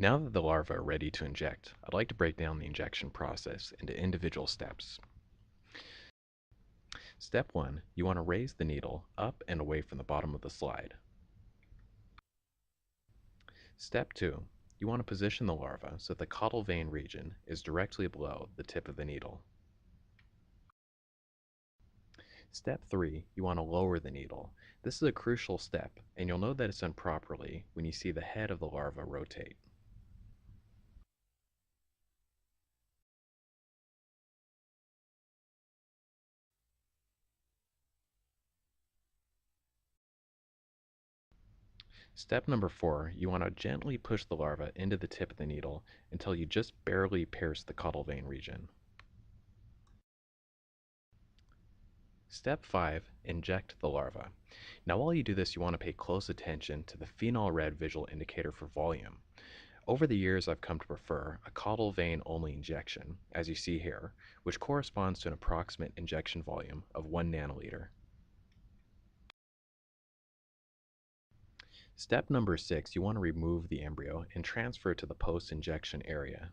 Now that the larvae are ready to inject, I'd like to break down the injection process into individual steps. Step 1, you want to raise the needle up and away from the bottom of the slide. Step 2, you want to position the larva so that the caudal vein region is directly below the tip of the needle. Step 3, you want to lower the needle. This is a crucial step, and you'll know that it's done properly when you see the head of the larva rotate. Step number 4, you want to gently push the larva into the tip of the needle until you just barely pierce the caudal vein region. Step 5, inject the larva. Now while you do this, you want to pay close attention to the phenol red visual indicator for volume. Over the years, I've come to prefer a caudal vein only injection, as you see here, which corresponds to an approximate injection volume of 1 nanoliter. Step number 6, you want to remove the embryo and transfer it to the post-injection area.